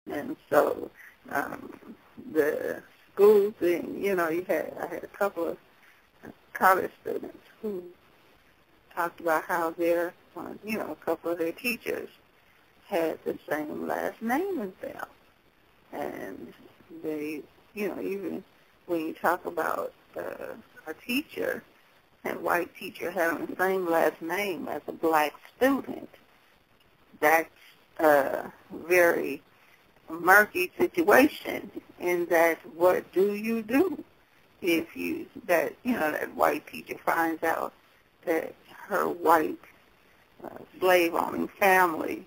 And so um, the schools, and I had a couple of college students who talked about how a couple of their teachers had the same last name as them. And they, even when you talk about a teacher, a white teacher having the same last name as a black student, that's a very murky situation. In that, what do you do if that white teacher finds out that her white slave-owning family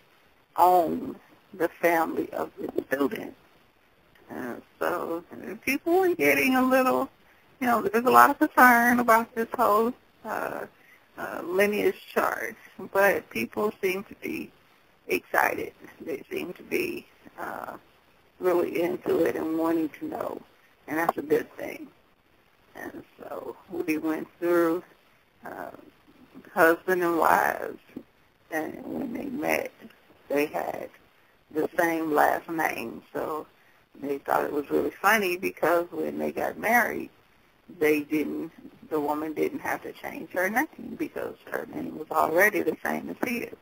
owned the family of the student? So people are getting a little, there's a lot of concern about this whole lineage chart, but people seem to be excited. They seem to be really into it and wanting to know, and that's a good thing. And so we went through husband and wives, and when they met, they had the same last name. So they thought it was really funny because when they got married, the woman didn't have to change her name because her name was already the same as his.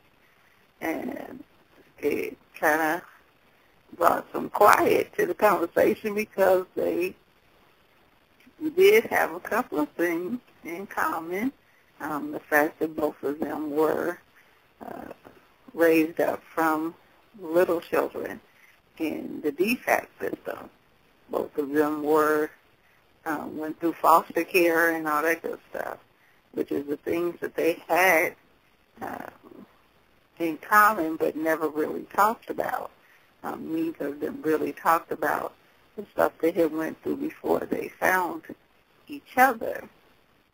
And it kind of brought some quiet to the conversation because they did have a couple of things in common. The fact that both of them were raised up from little children in the DFAC system. Both of them went through foster care and all that good stuff, which is the things that they had in common but never really talked about. Neither of them really talked about the stuff they had went through before they found each other.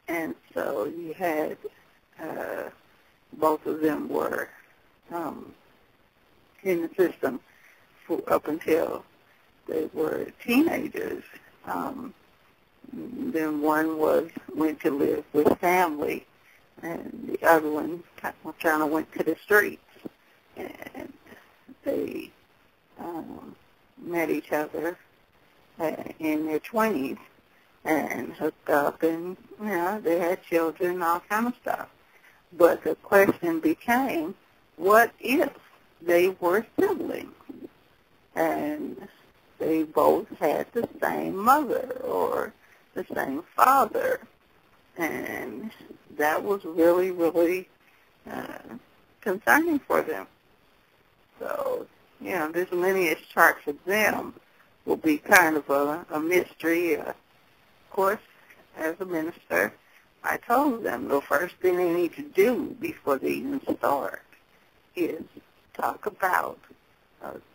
And so you had both of them were in the system up until they were teenagers. Then one went to live with family, and the other one kind of went to the streets. And they met each other in their 20s and hooked up, and they had children, all kind of stuff. But the question became, what if they were siblings and they both had the same mother or the same father? And that was really, really concerning for them. So, this lineage chart for them will be kind of a mystery. Of course, as a minister, I told them the first thing they need to do before they even start is talk about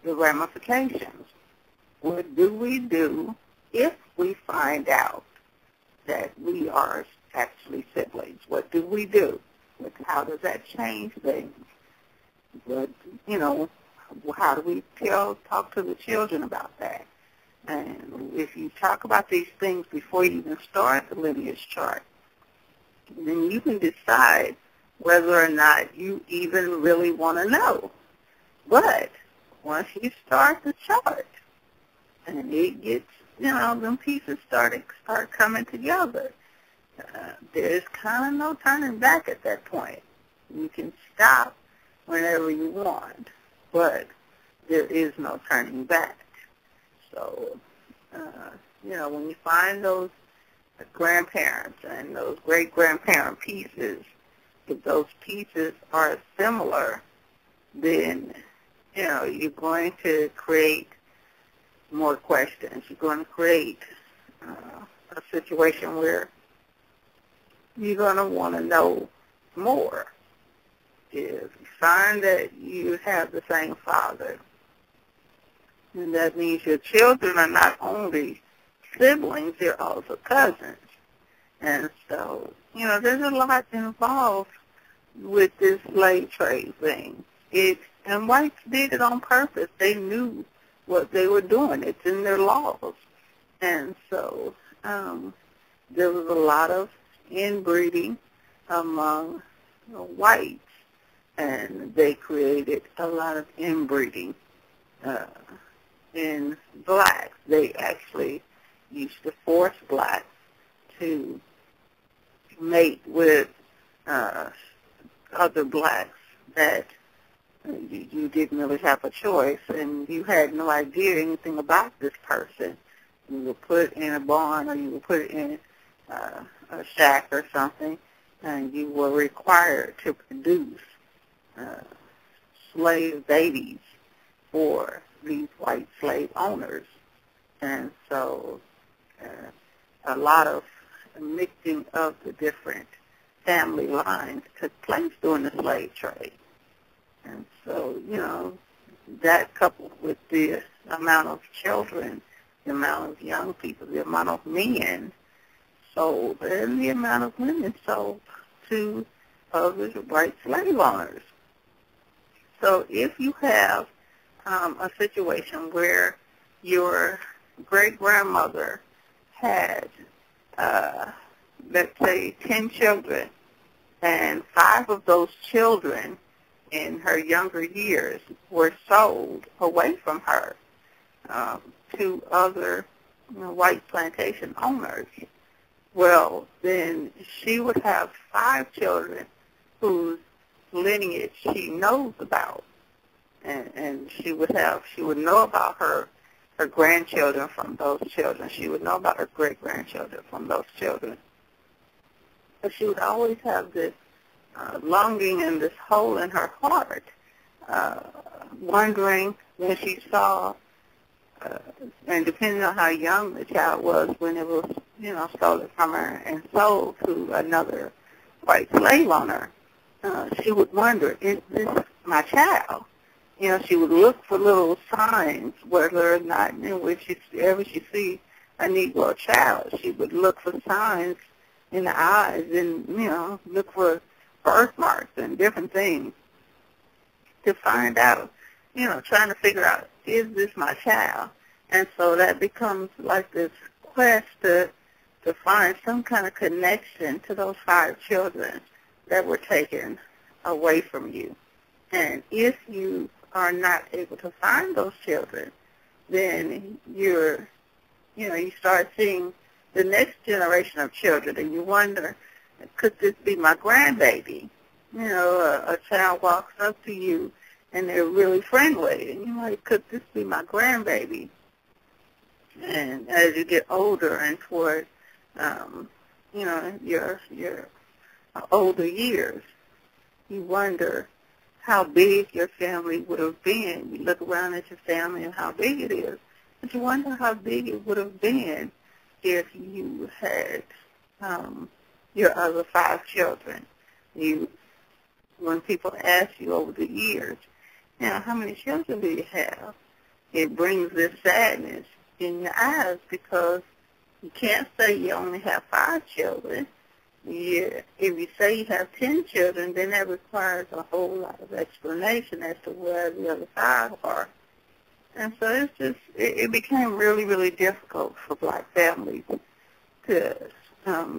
the ramifications. What do we do if we find out that we are actually siblings? What do we do? How does that change things? What, how do we talk to the children about that? And if you talk about these things before you even start the lineage chart, then you can decide whether or not you even really want to know. But once you start the chart, and it gets, them pieces start coming together, there's kind of no turning back at that point. You can stop whenever you want, but there is no turning back. So, when you find those grandparents and those great-grandparent pieces, if those pieces are similar, then, you're going to create more questions. You're going to create a situation where you're going to want to know more. If you find that you have the same father, and that means your children are not only siblings, they're also cousins. And so, there's a lot involved with this slave trade thing. And whites did it on purpose. They knew what they were doing. It's in their laws. And so there was a lot of inbreeding among whites, and they created a lot of inbreeding in blacks. They actually used to force blacks to mate with other blacks that you didn't really have a choice, and you had no idea anything about this person. You were put in a barn, or you were put in a shack or something, and you were required to produce slave babies for these white slave owners. And so a lot of mixing of the different family lines took place during the slave trade. And so, that coupled with the amount of children, the amount of young people, the amount of men sold, and the amount of women sold to other white slave owners. So if you have a situation where your great-grandmother had, let's say, 10 children, and 5 of those children in her younger years were sold away from her to other white plantation owners, well, then she would have 5 children whose lineage she knows about, and she would know about her grandchildren from those children. She would know about her great-grandchildren from those children. But she would always have this longing and this hole in her heart, wondering when she saw, and depending on how young the child was when it was, stolen from her and sold to another white slave owner, she would wonder, is this my child? She would look for little signs, whether or not, when she see a Negro child, she would look for signs in the eyes and, look for birthmarks and different things to find out, trying to figure out, is this my child? And so that becomes like this quest to find some kind of connection to those 5 children that were taken away from you. And if you are not able to find those children, then you start seeing the next generation of children, and you wonder, could this be my grandbaby? A child walks up to you, and they're really friendly, and you're like, could this be my grandbaby? And as you get older and toward, your older years, you wonder how big your family would have been. You look around at your family and how big it is, but you wonder how big it would have been if you had your other 5 children. When people ask you over the years, how many children do you have? It brings this sadness in your eyes, because you can't say you only have 5 children. If you say you have 10 children, then that requires a whole lot of explanation as to where the other 5 are. And so it became really, really difficult for black families to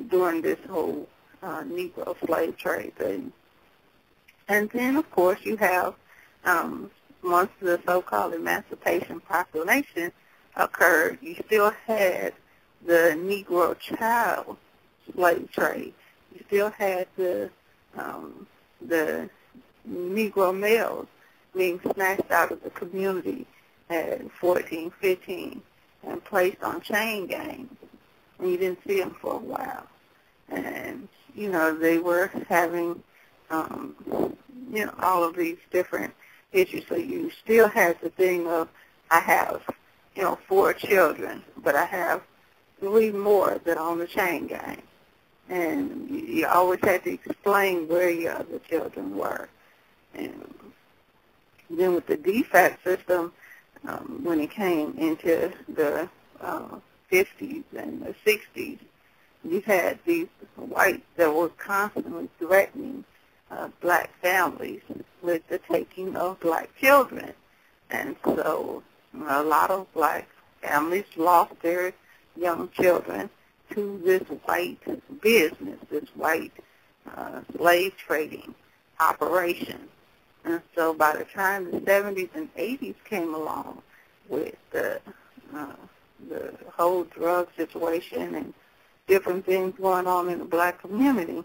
during this whole Negro slave trade thing. And then, of course, you have, once the so-called Emancipation Proclamation occurred, you still had the Negro child slave trade. You still had the Negro males being snatched out of the community at 14, 15, and placed on chain gangs, and you didn't see them for a while. And, they were having, all of these different issues. So you still had the thing of, I have, 4 children, but I have 3 more that are on the chain gang. And you always had to explain where your other children were. And then with the DFAT system, when it came into the 50s and the 60s, you had these whites that were constantly threatening black families with the taking of black children. And so a lot of black families lost their young children to this white business, this white slave trading operation. And so by the time the 70s and 80s came along with the whole drug situation and different things going on in the black community.